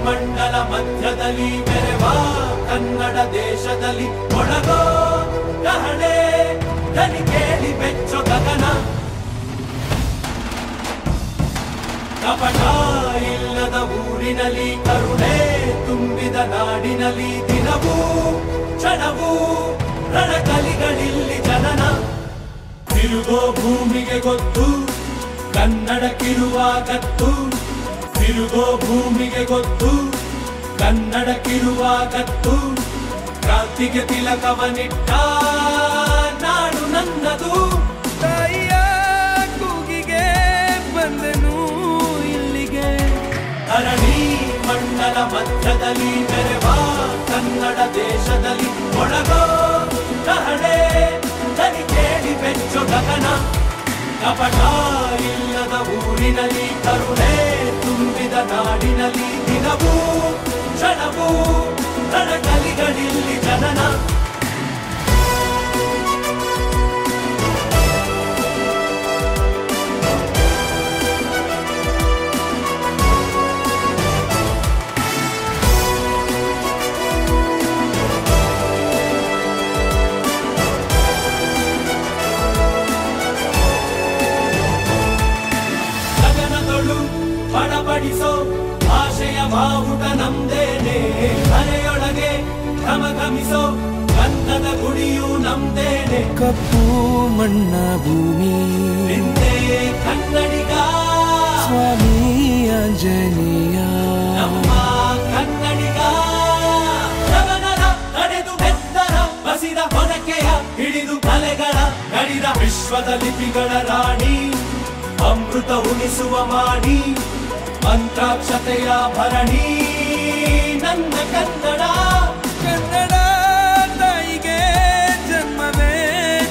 ಮಂಡಲ ಮಧ್ಯದಲ್ಲಿ ಮೆರೆವ ಕನ್ನಡ ದೇಶದಲ್ಲಿ ಒಳಗೋ ಕಹಳೆ ದನಿ ಕೇಳಿ ಬೆಚ್ಚೋ ಗಗನ ಕಪಟ ಇಲ್ಲದ ಊರಿನಲ್ಲಿ ಕರುಣೆ ತುಂಬಿದ ನಾಡಿನಲ್ಲಿ ದಿನವೂ ಕ್ಷಣವೂ ರಣಕಲಿಗಳಿಲ್ಲಿ ಜನನ ತಿರುಗೋ ಭೂಮಿಗೆ ಗೊತ್ತು ಕನ್ನಡಕ್ಕಿರುವ ಗತ್ತು ತಿರುಗೋ ಭೂಮಿಗೆ ಗೊತ್ತು ಕನ್ನಡಕ್ಕಿರುವ ಗತ್ತು ಕ್ರಾಂತಿಗೆ ತಿಲಕವನಿಟ್ಟ ನಾಡು ನನ್ನದು ತಾಯಿಯ ಕೂಗಿಗೆ ಬಂದನು ಇಲ್ಲಿಗೆ ಧರಣಿ ಮಂಡಲ ಮಧ್ಯದಲ್ಲಿ ಮೆರೆವ ಕನ್ನಡ ದೇಶದಲ್ಲಿ ಒಳಗೋ ಕಹಳೆ ದನಿ ಕೇಳಿ ಬೆಚ್ಚೋ ಗಗನ ಕಪಟ ಇಲ್ಲದ ಊರಿನಲ್ಲಿ ಕರುಣೆ ತುಂಬಿದ ನಾಡಿನಲ್ಲಿ ದಿನವೂ ಕ್ಷಣವೂ ರಣಕಲಿಗಳಿಲ್ಲಿ ಜನನ ಬಡಬಡಿಸೋ ಭಾಷೆಯ ಬಾವುಟ ನಮ್ದೇನೆ ಮನೆಯೊಳಗೆ ಘಮಘಮಿಸೋ ಗಂಧದ ಗುಡಿಯು ನಮ್ದೇನೆ ಕಪ್ಪು ಮಣ್ಣ ಭೂಮಿ ನಿಂದೆ ಕನ್ನಡಿಗ ಸ್ವಾಮಿ ಆಂಜನೇಯ ನಮ್ಮ ಕನ್ನಡಿಗ ಜಗನರ ನಡೆದು ಬೆತ್ತರ ಬಸಿದ ಹೊನಕೆಯ ಹಿಡಿದು ಕಲೆಗಳ ಗಡಿದ ವಿಶ್ವದ ಲಿಪಿಗಳ ರಾಣಿ ಅಮೃತ ಉಣಿಸುವ ಮಾಡಿ ಮಂತ್ರಾಕ್ಷತೆಯ ಭರಣಿ ನನ್ನ ಕನ್ನಡ ಕನ್ನಡ ತಾಯಿಗೆ ಜನ್ಮವೇ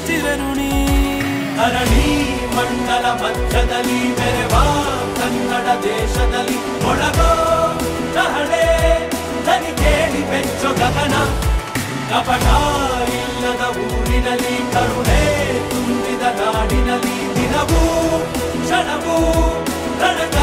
ಚಿರಋಣಿ ಧರಣಿ ಮಂಡಲ ಮಧ್ಯದಲ್ಲಿ ಮೆರೆವ ಕನ್ನಡ ದೇಶದಲ್ಲಿ ಒಳಗೋ ಕಹಳೆ ದನಿ ಕೇಳಿ ಬೆಚ್ಚೋ ಗಗನ ಕಪಟ ಇಲ್ಲದ ಊರಿನಲ್ಲಿ ಕರುಣೆ ತುಂಬಿದ ನಾಡಿನಲ್ಲಿ ದಿನವೂ ಕ್ಷಣವೂ ರಣಕ